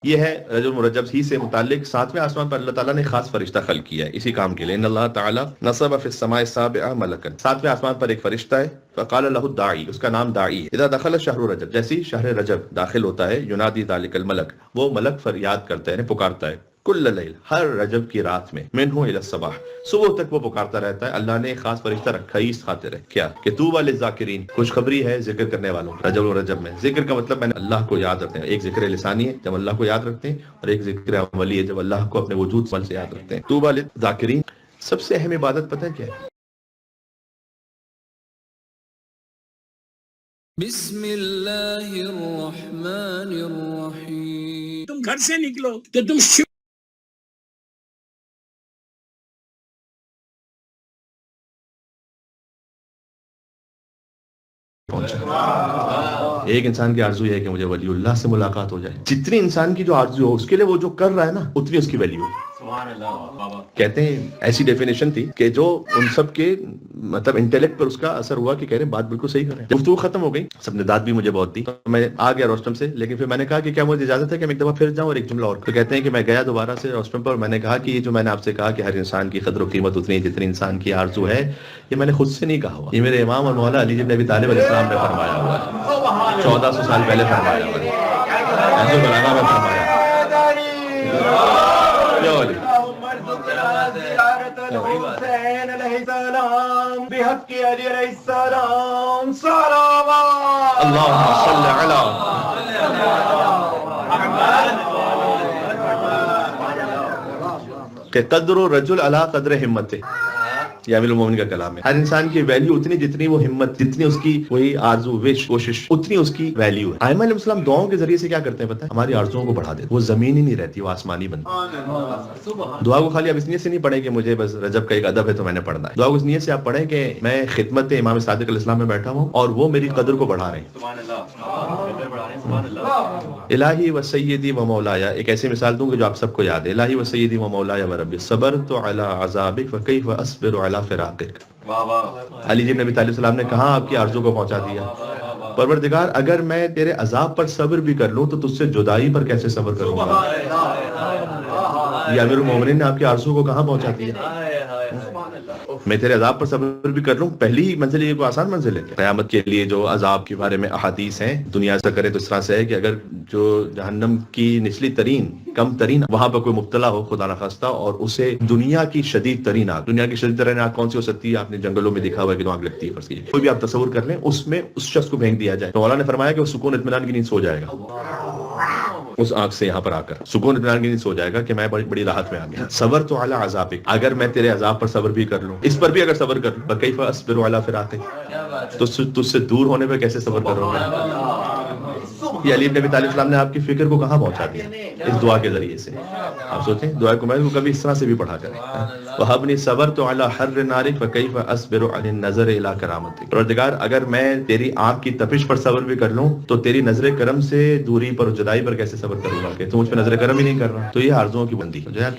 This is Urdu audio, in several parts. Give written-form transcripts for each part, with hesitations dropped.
یہ ہے رجب المرجب ہی سے متعلق 7ویں آسمان پر اللہ تعالیٰ نے خاص فرشتہ خلق کیا ہے اسی کام کے لیے. ان اللہ تعالیٰ نصب فی السماء السابعہ ملکا، 7ویں آسمان پر ایک فرشتہ ہے. فقال له الداعی، اس کا نام داعی ہے. اذا دخل شہر رجب، جیسی شہر رجب داخل ہوتا ہے، ینادی ذالک الملک، وہ ملک فریاد کرتا ہے، پکارتا ہے. کل لیل، ہر رجب کی رات میں، منہ الی الصباح، صبح تک وہ پکارتا رہتا ہے. اللہ نے ایک خاص فرشتہ رکھا ہی اس خاطر ہے. کیا کہ طوبی للذاکرین، خوشخبری ہے ذکر کرنے والوں. رجب و رجب میں ذکر کا مطلب میں نے اللہ کو یاد رکھتے ہیں. ایک ذکر لسانی ہے جب اللہ کو یاد رکھتے ہیں، اور ایک ذکر عملی ہے جب اللہ کو اپنے وجود عمل سے یاد رکھتے ہیں. طوبی للذاکرین. سب سے اہم عبادت پتہ ہے کیا ہے؟ بسم اللہ الرحمن الرحیم. تم گھر سے نکلو تو تم ایک انسان کی آرزو یہ ہے کہ مجھے ولی اللہ سے ملاقات ہو جائے. جتنی انسان کی جو آرزو ہو، اس کے لیے وہ جو کر رہا ہے نا، اتنی اس کی ویلیو. کہتے ہیں ایسی ڈیفینیشن تھی کہ جو ان سب کے مطلب انٹیلیکٹ پر اس کا اثر ہوا کہ کہہ رہے ہیں بات بالکل صحیح کر رہے ہیں. گفتگو ختم ہو گئی، سب نے داد بھی مجھے بہت دی، تو میں آ گیا روسٹم سے. لیکن پھر میں نے کہا کہ کیا مجھے اجازت ہے کہ میں ایک دفعہ پھر جاؤں اور ایک جملہ اور. تو کہتے ہیں کہ میں گیا دوبارہ سے روسٹم پر. میں نے کہا کہ یہ جو میں نے آپ سے کہا کہ ہر انسان کی قدر و قیمت اتنی جتنی انسان کی آرزو ہے، یہ میں نے خود سے نہیں کہا ہوا، یہ میرے امام اور مولا علی بن ابی طالب علیہ السلام نے فرمایا ہوا ہے. 1400 سال پہلے فرمایا ہوا ہے. ایسے بلانا میں فرمایا حسین علیہ السلام بحق علی علیہ السلام صلوات اللہم صلی علی کہ قدر الرجل علی قدر ہمت. یہ امیر المومنین کا کلام ہے. ہر انسان کی ویلیو اتنی جتنی وہ ہمت، جتنی اس کی وہی آرزو، وش، کوشش، اتنی اس کی ویلیو ہے. ائمہ علیہ السلام دعاؤں کے ذریعے سے کیا کرتے ہیں پتہ ہے؟ ہماری آرزوؤں کو بڑھا دیتے. وہ زمینی نہیں رہتی، وہ آسمانی بنتی. دعا کو خالی آپ اس نیت سے نہیں پڑھیں کہ مجھے بس رجب کا ایک ادب ہے تو میں نے پڑھنا ہے. دعا کو اس نیت سے آپ پڑھیں کہ میں خدمت امام صادق علیہ السلام میں بیٹھا ہوں اور وہ میری قدر کو بڑھا رہے ہیں. الہی و سیدی و مولایا، ایک ایسی مثال دوں گی جو آپ سب کو یاد ہے. الہی و سیدی و مولایا و ربی صبرت علی عذابک وکیف اصبر علی فراقک. علی بن ابی طالب السلام نے کہاں آپ کی آرزو کو پہنچا دیا. پروردگار اگر میں تیرے عذاب پر صبر بھی کر لوں تو تجھ سے جدائی پر کیسے صبر کروں گا. یہ امیر المومنین نے آپ کی آرزو کو کہاں پہنچا دیا. میں تیرے عذاب پر صبر بھی کر لوں، پہلی ہی منزل یہ کوئی آسان منزل ہے. قیامت کے لیے جو عذاب کے بارے میں احادیث ہیں، دنیا سے کرے تو اس طرح سے ہے کہ اگر جو جہنم کی نچلی ترین کم ترین وہاں پر کوئی مبتلا ہو خدا نخواستہ، اور اسے دنیا کی شدید ترین آگ، دنیا کی شدید ترین آگ کون سی ہو سکتی ہے؟ آپ نے جنگلوں میں دیکھا ہوا ہے کہ آگ لگتی ہے. کوئی بھی آپ تصور کر لیں، اس میں اس شخص کو پھینک دیا جائے تو مولا نے فرمایا کہ وہ سکون اطمینان کی نیند سو جائے گا. اس آنکھ سے یہاں پر آ کر سکون اطمینان کی نیند سو جائے گا کہ میں بڑی راحت میں آ گیا. صبر تو علی عذابک، اگر میں تیرے عذاب پر صبر بھی کر لوں، اس پر بھی اگر صبر کر لوں، کیف اصبر علی فراقک، تو تجھ سے دور ہونے پہ کیسے صبر کروں گا. یہ علی بن ابی طالب السلام نے آپ کی فکر کو کہاں پہنچا دیا اس دعا کے ذریعے سے. آپ سوچیں دعا کو میں کبھی اس طرح سے بھی پڑھا کریں. وَهَبْنِي صَبَرْتُ عَلَى حَرِّ نَارِكَ فَكَيْفَ أَصْبِرُ عَنِ النَّظَرِ إِلَى كَرَامَتِكَ. پروردگار اگر میں تیری آگ کی تپش پر صبر بھی کر لوں تو تیری نظر کرم سے دوری پر، جدائی پر کیسے صبر کروں گا کہ تو مجھ پہ نظر کرم ہی نہیں کر رہا. تو یہ آرزوؤں کی بندی جو ہے.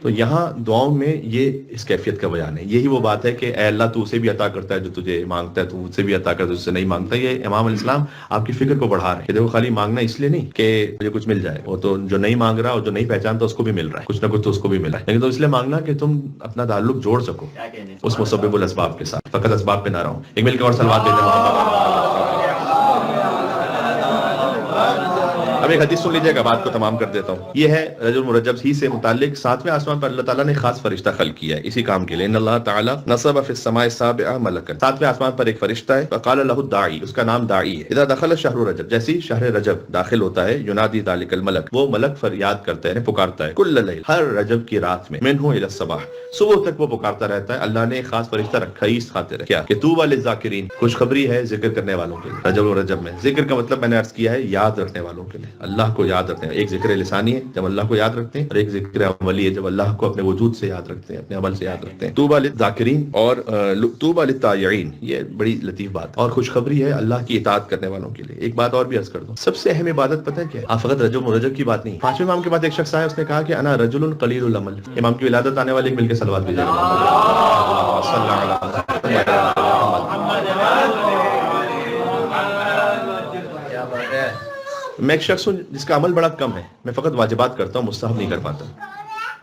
تو یہاں دعاؤں میں یہ اس کیفیت کا بیان ہے. یہی وہ بات ہے کہ اے اللہ تو اسے بھی عطا کرتا ہے جو تجھے مانگتا ہے، تو اسے بھی عطا کرتا ہے جو اسے نہیں مانگتا. یہ امام علیہ السلام آپ کی فکر کو بڑھا رہے ہیں کہ دیکھو خالی مانگنا اس لیے نہیں کہ مجھے کچھ مل جائے، وہ تو جو نہیں مانگ رہا اور جو نہیں پہچانتا اس کو بھی مل رہا ہے، کچھ نہ کچھ تو اس کو بھی ملا ہے. لیکن تو اس لیے مانگنا کہ تم اپنا تعلق جوڑ سکو اس مسبب الاسباب کے ساتھ، فقط اسباب پہ نہ رہو. ایک مل کے اور سلوات بھیجیں محمد. اب ایک حدیث سن لیجیے گا، بات کو تمام کر دیتا ہوں. یہ ہے رجب المرجب ہی سے متعلق 7ویں آسمان پر اللہ تعالیٰ نے خاص فرشتہ خلق کیا ہے اسی کام کے لیے. ان اللہ تعالیٰ نصب فی السماء السابعہ ملکا، 7ویں آسمان پر ایک فرشتہ ہے. فقال له الداعی، اس کا نام داعی ہے. اذا دخل شہر رجب، جیسی شہر رجب داخل ہوتا ہے، ینادی ذالک الملک، وہ ملک فریاد کرتا ہے، پکارتا ہے. کل لیل، ہر رجب کی رات میں، منہ الی الصباح، صبح تک وہ پکارتا رہتا ہے. اللہ نے ایک خاص فرشتہ رکھا ہی اس خاطر ہے. کیا کہ طوبی للذاکرین، خوشخبری ہے ذکر کرنے والوں کے لیے. رجب و رجب میں ذکر کا مطلب میں نے عرض کیا ہے یاد رکھنے والوں کے لیے، اللہ کو یاد رکھتے ہیں. ایک ذکر لسانی ہے جب اللہ کو یاد رکھتے ہیں، اور ایک ذکر عملی ہے جب اللہ کو اپنے وجود سے یاد رکھتے ہیں، اپنے عمل سے یاد رکھتے ہیں. طوبی للذاکرین اور طوبی للطائعین، یہ بڑی لطیف بات اور خوشخبری ہے اللہ کی اطاعت کرنے والوں کے لیے. ایک بات اور بھی عرض کر دوں، سب سے اہم عبادت پتہ ہے کیا ہے؟ آپ فقط رجب و رجب کی بات نہیں. 5ویں امام کے بعد ایک شخص آیا، اس نے کہا کہ انا رجل قلیل العمل. امام کی ولادت آنے والے مل کے صلوات بھیجیں. میں ایک شخص ہوں جس کا عمل بڑا کم ہے، میں فقط واجبات کرتا ہوں، مستحب نہیں کر پاتا.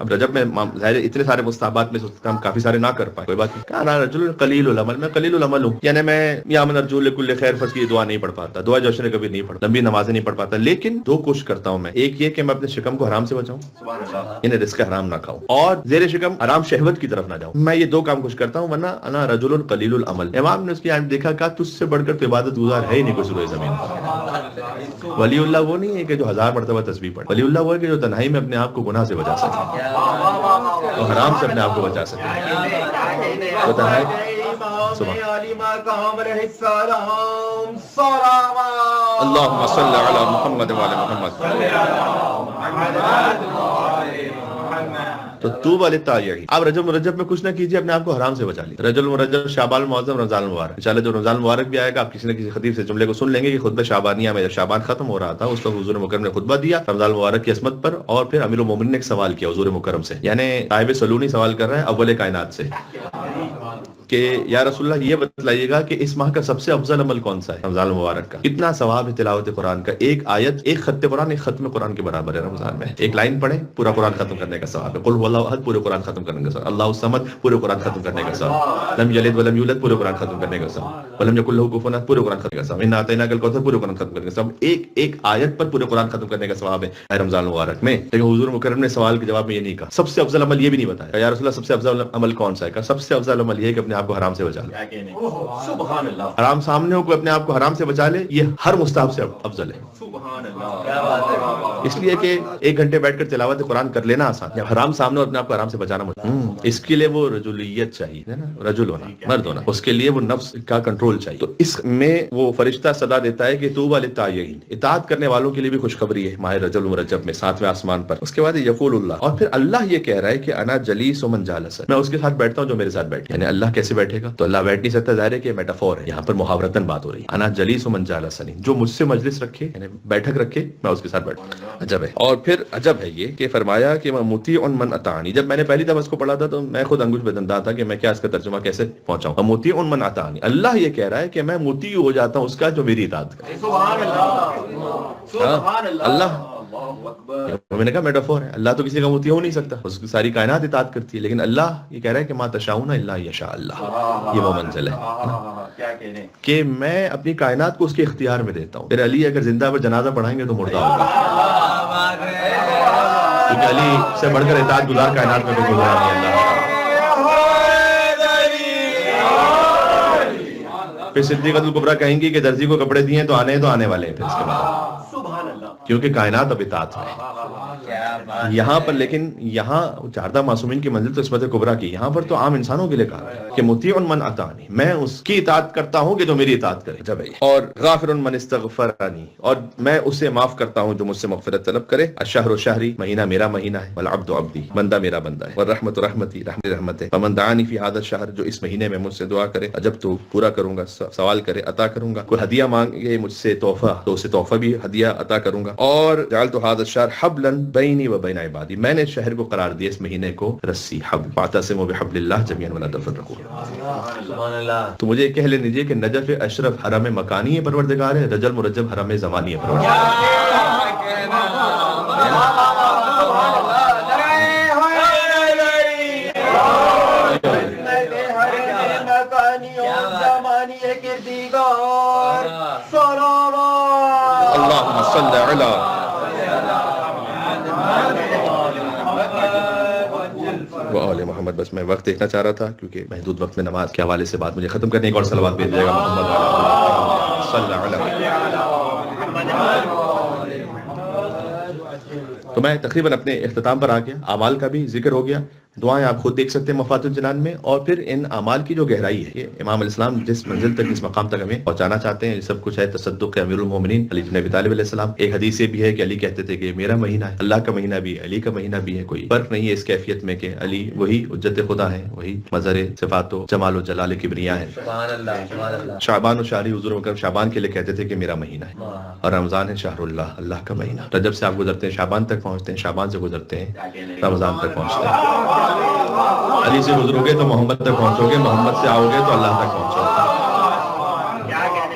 اب رجب میں ظاہر اتنے سارے مستحبات میں ہم کافی سارے نہ کر پائے، کوئی بات نہیں. کہا رجل قلیل العمل، میں قلیل العمل ہوں، یعنی میں یا من ارجو لکل خیر فرض کی دعا نہیں پڑھ پاتا، دعا جوشن کبھی نہیں پڑھتا، لمبی نمازیں نہیں پڑھ پاتا، لیکن دو کوشش کرتا ہوں میں. ایک یہ کہ میں اپنے شکم کو حرام سے بچاؤں، یعنی رزق حرام نہ کھاؤں، اور زیر شکم حرام شہوت کی طرف نہ جاؤں. میں یہ دو کام کوشش کرتا ہوں، ورنہ انا رجل قلیل العمل. امام نے اس کی آیت دیکھا، کہا تجھ سے بڑھ کر تو عبادت گزار ہے ہی نہیں کوئی سروئے زمین پر. ولی اللہ وہ نہیں ہے کہ جو 1000 مرتبہ تسبیح پڑھے، ولی اللہ وہ ہے کہ جو تنہائی میں اپنے آپ کو گناہ سے بچا سکے، تو حرام سے اپنے آپ کو بچا سکے. تو تنہائی اللہم صلی علی محمد وعلی محمد. تو طوبی للطائعین. آپ رجب مرجب میں کچھ نہ کیجیے، اپنے آپ کو حرام سے بچا لیجیے. رجب مرجب، شعبان المعظم، رمضان المبارک. انشاءاللہ جو رمضان المبارک بھی آئے گا، آپ کسی نہ کسی خطیب سے جملے کو سن لیں گے کہ خطبہ شعبانیہ میں جب شعبان ختم ہو رہا تھا اس وقت حضور مکرم نے خطبہ دیا رمضان المبارک کی عصمت پر، اور پھر امیر المومنین نے ایک سوال کیا حضور مکرم سے، یعنی صاحب سلونی سوال کر رہے ہیں اول کائنات سے کہ یا رسول اللہ یہ بتلائیے گا کہ اس ماہ کا سب سے افضل عمل کون سا ہے رمضان المبارک کا. کتنا ثواب ہے تلاوت قرآن کا. ایک آیت، ایک خط قرآن، ایک ختم قرآن کے برابر ہے رمضان میں. ایک لائن پڑھیں، پورا قرآن ختم کرنے کا ثواب ہے. قل هو اللہ احد، پورے قرآن ختم کرنے کا ثواب. اللہ الصمد، پورے قرآن ختم کرنے کا ثواب. لم یلد ولم یولد، پورے قرآن ختم کرنے کا ثواب. ولم یکن له کفوا احد، پورے قرآن ختم کرنے کا ثواب. انا اعطیناک الکوثر، پورے قرآن ختم کرنے کا ثواب. ایک ایک آیت پر پورے قرآن ختم کرنے کا ثواب ہے رمضان المبارک میں. لیکن حضور مکرم نے سوال کے جواب میں یہ نہیں کہا سب سے افضل عمل، یہ بھی نہیں بتایا یا رسول اللہ سب سے افضل عمل کون سا ہے. کہا سب سے افضل عمل یہ ہے کہ اپنے آپ کو حرام سے بچا لے. سبحان اللہ. حرام سامنے ہو، کوئی اپنے آپ کو حرام سے بچا لے، یہ ہر مستحب سے افضل ہے. سبحان اللہ. کیا بات ہے. اس لیے کہ 1 گھنٹے بیٹھ کر تلاوت قرآن کر لینا آسان، جب حرام سامنے ہو اپنے آپ کو حرام سے بچانا اس کے لیے وہ رجولیت چاہیے ہے نا، رجل ہونا، مرد ہونا، اس کے لیے وہ نفس کا کنٹرول چاہیے. تو اس میں وہ فرشتہ صدا دیتا ہے کہ طوبی للطائعین، اطاعت کرنے والوں کے لیے بھی خوشخبری ہے ماہ رجب المرجب میں 7ویں آسمان پر. اس کے بعد یقول اللہ، اور پھر اللہ یہ کہہ رہا ہے کہ انا جلیس من جالس، میں اس کے ساتھ بیٹھتا ہوں جو میرے ساتھ بیٹھے. یعنی اللہ کیسے بیٹھے گا؟ تو اللہ بیٹھ نہیں سکتا، ظاہر ہے کہ میٹافور ہے، یہاں پر محاورتاً بات ہو رہی ہے. انا جلیس من جالسنی، جو مجھ سے مجلس رکھے یعنی بیٹھک رکھے میں اس کے ساتھ بیٹھوں. عجب ہے. اور پھر عجب ہے یہ کہ فرمایا کہ میں مطیع من اطاعنی. جب میں نے پہلی دفعہ اس کو پڑھا تھا تو میں خود انگوش بدندا تھا کہ میں کیا اس کا ترجمہ کیسے پہنچاؤں. مطیع من اطاعنی، اللہ یہ کہہ رہا ہے کہ میں مطیع ہو جاتا ہوں اس کا جو میری اطاعت کرے. سبحان اللہ. سبحان اللہ. اللہ میں نے کہا میٹافور ہے، اللہ تو کسی کا مطیع ہو نہیں سکتا، اس کی ساری کائنات اطاعت کرتی ہے، لیکن اللہ یہ کہہ رہا ہے کہ ما تشاؤون الا یشاء اللہ. یہ وہ منزل ہے کیا کہنے کہ میں اپنی کائنات کو اس کے اختیار میں دیتا ہوں. پھر علی اگر زندہ پر جنازہ پڑھائیں گے تو مردہ ہوگا، کیونکہ علی سے بڑھ کر اطاعت گزار کائنات میں کوئی گزارا نہیں اللہ. پھر صدیقۃ الکبریٰ کہیں گی کہ درزی کو کپڑے دیے تو آنے والے ہیں پھر اس کے بعد، سبحان اللہ. کیونکہ کائنات اب اطاعت میں یہاں پر. لیکن یہاں 14 معصومین کی منزل تو عصمت کبریٰ کی، یہاں پر تو عام انسانوں کے لیے کہا ہے کہ مطیع من اطاعنی، میں اس کی اطاعت کرتا ہوں کہ جو میری اطاعت کرے. جب اور غافر من استغفرنی، اور میں اسے معاف کرتا ہوں جو مجھ سے مغفرت طلب کرے. الشہر شہری، مہینہ میرا مہینہ ہے. والعبد عبدی، بندہ میرا بندہ ہے. والرحمت رحمتی، رحمت ہے. فمن دعانی فی هذا الشہر، جو اس مہینے میں مجھ سے دعا کرے عجب تو پورا کروں گا، سوال کرے عطا کروں گا. کوئی ہدیہ مانگے مجھ سے تحفہ تو اسے تحفہ بھی ہدیہ عطا کروں گا. اور جعلت هذا الشهر حبلا بینی و بین عبادی، میں نے شہر کو قرار دیا اس مہینے کو رسی، حبل. فاعتصموا بحبل اللہ جميعا ولا تفرقوا. سبحان اللہ. تو مجھے کہہ لینے دیجیے کہ نجف اشرف حرم مکانی ہے پروردگار ہے، رجب مرجب حرم زمانی ہے پروردگار. اللہم صلی علی وآل محمد. بس میں وقت دیکھنا چاہ رہا تھا کیونکہ محدود وقت میں نماز کے حوالے سے بات مجھے ختم کرنے. ایک اور صلوات بھیج دے گا محمد صلی اللہ علیہ. تو میں تقریباً اپنے اختتام پر آ گیا. اعمال کا بھی ذکر ہو گیا، دعائیں آپ خود دیکھ سکتے ہیں مفاتیح الجنان میں. اور پھر ان اعمال کی جو گہرائی ہے، یہ امام علیہ السلام جس منزل تک، جس مقام تک ہمیں پہنچانا چاہتے ہیں، یہ سب کچھ ہے تصدق امیر المومنین علی بن ابی طالب علیہ السلام. ایک حدیث یہ بھی ہے کہ علی کہتے تھے کہ میرا مہینہ ہے، اللہ کا مہینہ بھی ہے، علی کا مہینہ بھی ہے. کوئی فرق نہیں ہے اس کیفیت میں کہ علی وہی حجت خدا ہے، وہی مظہر صفات و جمال و جلال کبریا ہے. شعبان و شہری، حضور اکرم شعبان کے لیے کہتے تھے کہ میرا مہینہ ہے، اور رمضان ہے شہر اللہ، اللہ کا مہینہ. رجب سے آپ گزرتے ہیں شعبان تک پہنچتے ہیں، شعبان سے گزرتے ہیں رمضان تک پہنچتے ہیں. علی سے گزرو گے تو محمد تک پہنچو گے، محمد سے آؤ گے تو اللہ تک پہنچو گے.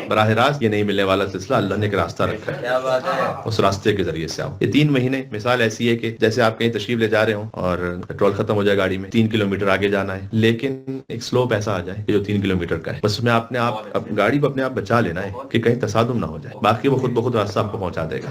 براہ راست یہ نہیں ملنے والا سلسلہ اللہ نے ایک راستہ رکھا ہے، کیا بات ہے. اس راستے کے ذریعے سے آؤ. یہ 3 مہینے مثال ایسی ہے کہ جیسے آپ کہیں تشریف لے جا رہے ہوں اور پیٹرول ختم ہو جائے گاڑی میں، 3 کلومیٹر آگے جانا ہے، لیکن ایک سلوپ ایسا آ جائے کہ جو 3 کلومیٹر کا ہے، بس اس میں آپ نے گاڑی کو اپنے آپ بچا لینا ہے کہ کہیں تصادم نہ ہو جائے، باقی وہ خود بخود راستہ آپ کو پہنچا دے گا.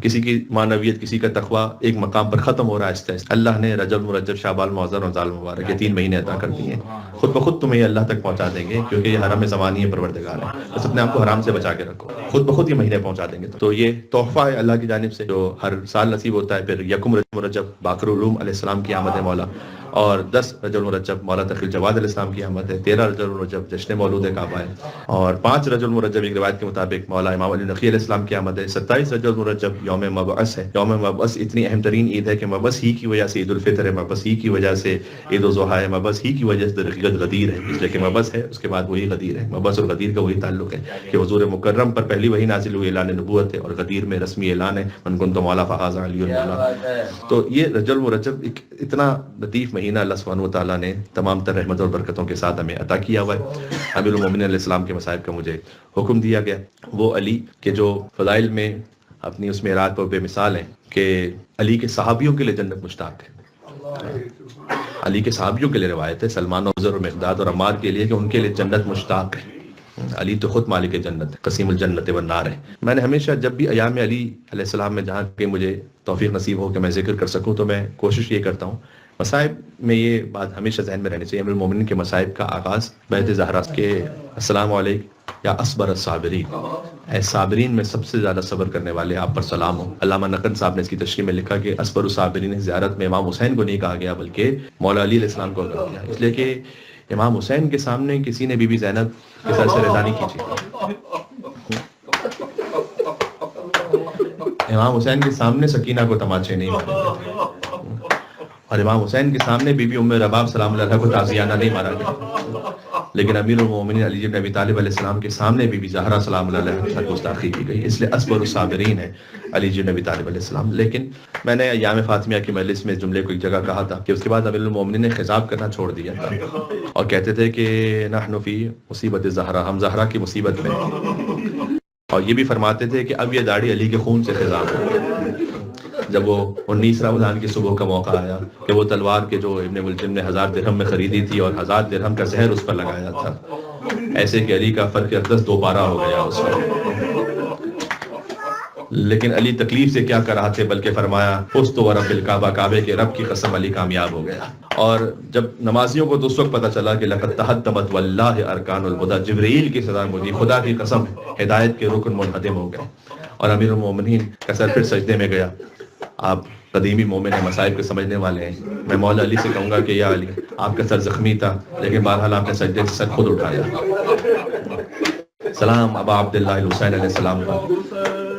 کسی کی معنویت، کسی کا تقویٰ ایک مقام پر ختم ہو رہا ہے آہستہ آہستہ. اللہ نے رجب، مرجب، شعبان، محرم، رمضان المبارک یہ 3 مہینے عطا کر دیے ہیں، خود بخود تمہیں یہ اللہ تک پہنچا دیں گے، کیونکہ یہ حرم زمانی پروردگار ہے. بس اپنے آپ کو حرام سے بچا کے رکھو، خود بخود یہ مہینے پہنچا دیں گے. تو یہ تحفہ ہے اللہ کی جانب سے جو ہر سال نصیب ہوتا ہے. پھر یکم رجب مرجب باقر العلوم علیہ السلام کی آمد مولا، اور 10 رجب المرجب مولا تقی الجواد علیہ السلام کی آمد ہے. 13 رجب المرجب جشن مولود کعبہ ہے، اور 5 رجب المرجب ایک روایت کے مطابق مولا امام علی نقی علیہ السلام کی آمد ہے. 27 رجب المرجب یوم مبعث ہے. یوم مبعث اتنی اہم ترین عید ہے کہ مبعث ہی کی وجہ سے عید الفطر ہے، مبعث ہی کی وجہ سے عید الضحیٰ ہے، مبعث ہی کی وجہ سے درقیقت غدیر ہے، اس لیے کہ مبعث ہے اس کے بعد وہی غدیر ہے. مبعث اور غدیر کا وہی تعلق ہے کہ حضور مکرم پر پہلی وہی نازل ہوئی اعلان نبوت ہے، اور غدیر میں رسمی اعلان ہے من کنت مولا فہذا علی اللہ. تو یہ رجب المرجب ایک اتنا لطیف مہینہ اللہ سبحانہ وتعالیٰ نے تمام تر رحمت اور برکتوں کے ساتھ ہمیں عطا کیا ہوا ہے. امیر المومنین علیہ السلام کے مصائب کا مجھے حکم دیا گیا. وہ علی کے جو فضائل میں اپنی اس معراج پر بے مثال ہیں کہ علی کے صحابیوں کے لیے جنت مشتاق ہے. علی کے صحابیوں کے لیے روایت ہے، سلمان و زر و مقداد اور عمار کے لیے، کہ ان کے لیے جنت مشتاق ہے. علی تو خود مالک جنت ہے، قسیم الجنت والنار ہے. میں نے ہمیشہ جب بھی ایام علی علیہ السلام میں جہاں کہ مجھے توفیق نصیب ہو کہ میں ذکر کر سکوں تو میں کوشش یہ کرتا ہوں. مصائب میں یہ بات ہمیشہ ذہن میں رہنی چاہیے، امیر المومنین کے مصائب کا آغاز بیت زہرا کے السلام علیکم یا اصبر الصابرین، اے صابرین میں سب سے زیادہ صبر کرنے والے آپ پر سلام ہو. علامہ نقد صاحب نے اس کی تشریح میں لکھا کہ اصبر الصابرین زیارت میں امام حسین کو نہیں کہا گیا بلکہ مولا علی علیہ السلام کو کہا گیا، اس لیے کہ امام حسین کے سامنے کسی نے بی بی زینب کے سر سے رضا نہیں کھینچی. امام حسین کے سامنے سکینہ کو تماچے نہیں مارے، اور امام حسین کے سامنے بی بی ام رباب سلام اللہ کو تعزیانہ نہیں مارا گیا. لیکن امیر المومنین علی بن ابی طالب علیہ السلام کے سامنے بی بی زہرا سلام اللہ علیہ کے ساتھ گستاخی کی گئی، اس لیے اصبر الصابرین ہے علی بن ابی طالب علیہ السلام. لیکن میں نے ایام فاطمیہ کی مجلس میں اس جملے کو ایک جگہ کہا تھا کہ اس کے بعد امیر المومنین نے خطاب کرنا چھوڑ دیا تھا اور کہتے تھے کہ نحن فی مصیبت زہرا، ہم زہرا کی مصیبت میں، اور یہ بھی فرماتے تھے کہ اب یہ داڑھی علی کے خون سے خضاب ہو. جب وہ 19 رمضان کی صبح کا موقع آیا کہ وہ تلوار کے جو ابن ملجم نے 1000 درہم میں خریدی تھی اور 1000 درہم کا زہر اس پر لگایا تھا، ایسے کہ علی کا فرق اقدس 2 پارہ ہو گیا اس پر. لیکن علی تکلیف سے کیا کر رہا تھے بلکہ فرمایا فزت ورب الکعبہ، کعبے کے رب کی قسم علی کامیاب ہو گیا. اور جب نمازیوں کو تو اس وقت پتہ چلا کہ لقد تحطمت واللہ ارکان الہدی، جبرائیل کی صدا گونجی، خدا کی قسم ہدایت کے رکن منہدم ہو گئے. اور امیر المومنین کا سر پھر سجدے میں گیا. آپ قدیمی مومن ہیں، مصائب کے سمجھنے والے ہیں. میں مولا علی سے کہوں گا کہ یا علی، آپ کا سر زخمی تھا لیکن بہرحال آپ نے سجدے سے سر خود اٹھایا. سلام ابا عبداللہ الحسین علیہ السلام پر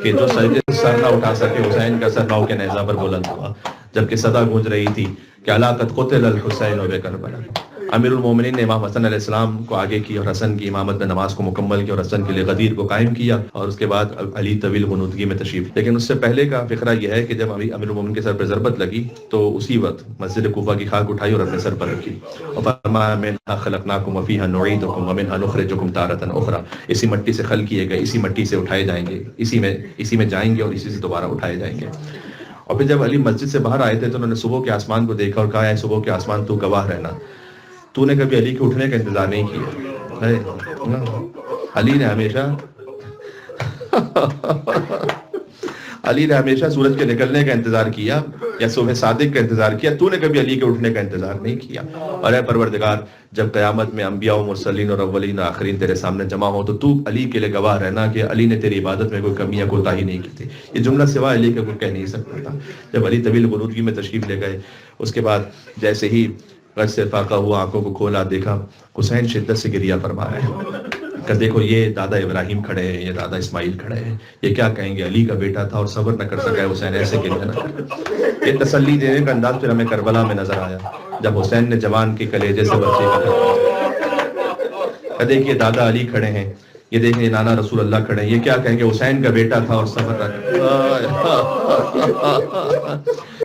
کہ جو سجدے سے سر نہ اٹھا سکے، حسین کا سر نو کے نیزہ پر بلند ہوا جبکہ صدا گونج رہی تھی کہ علاقت قتل الحسین و کربلا. امیر المومنین نے امام حسن علیہ السلام کو آگے کی اور حسن کی امامت میں نماز کو مکمل کیا اور حسن کے لیے غدیر کو قائم کیا، اور اس کے بعد علی طویل غنودگی میں تشریف. لیکن اس سے پہلے کا فقرہ یہ ہے کہ جب امیر المومنین کے سر پر ضربت لگی تو اسی وقت مسجد کوفہ کی خاک اٹھائی اور اپنے سر پر رکھی اور فرمایا منھا خلقناکم وفیھا نعیدکم ومنھا نخرجکم تارۃ اخری. اسی مٹی سے خلق کیے گئے، اسی مٹی سے اٹھائے جائیں گے، اسی میں جائیں گے اور اسی سے دوبارہ اٹھائے جائیں گے. اور پھر جب علی مسجد سے باہر آئے تھے تو انہوں نے صبح کے آسمان کو دیکھا اور کہا اے صبح کے آسمان تو گواہ رہنا، تو نے کبھی علی کے اٹھنے کا انتظار نہیں کیا. علی نے ہمیشہ سورج کے نکلنے کا انتظار کیا یا صبح صادق کا انتظار کیا، تو نے کبھی علی کے اٹھنے کا انتظار نہیں کیا. اور اے پروردگار، جب قیامت میں انبیاء و مرسلین اور اولین و آخرین تیرے سامنے جمع ہو تو علی کے لیے گواہ رہنا کہ علی نے تیری عبادت میں کوئی کمی یا کوتاہی نہیں کی تھی. یہ جملہ سوائے علی کا کوئی کہہ نہیں سکتا تھا. جب علی طویل غنودگی میں تشریف لے گئے، اس کے بعد جیسے ہی غش سے فاقہ ہوا، آنکھوں کو کھولا، دیکھا حسین شدت سے گریہ فرما رہے ہیں کہ دیکھو یہ دادا ابراہیم کھڑے ہیں، یہ دادا اسماعیل کھڑے ہیں، یہ کیا کہیں گے، علی کا بیٹا تھا اور صبر نہ کر سکا حسین ایسے گریہ نہ کر. یہ تسلی دینے کا انداز پھر ہمیں کربلا میں نظر آیا جب حسین نے جوان کے کلیجے سے بچے کا دیکھیے دادا علی کھڑے ہیں، یہ دیکھیں نانا رسول اللہ کھڑے ہیں، یہ کیا کہیں گے حسین کا بیٹا تھا اور صبر نہ کر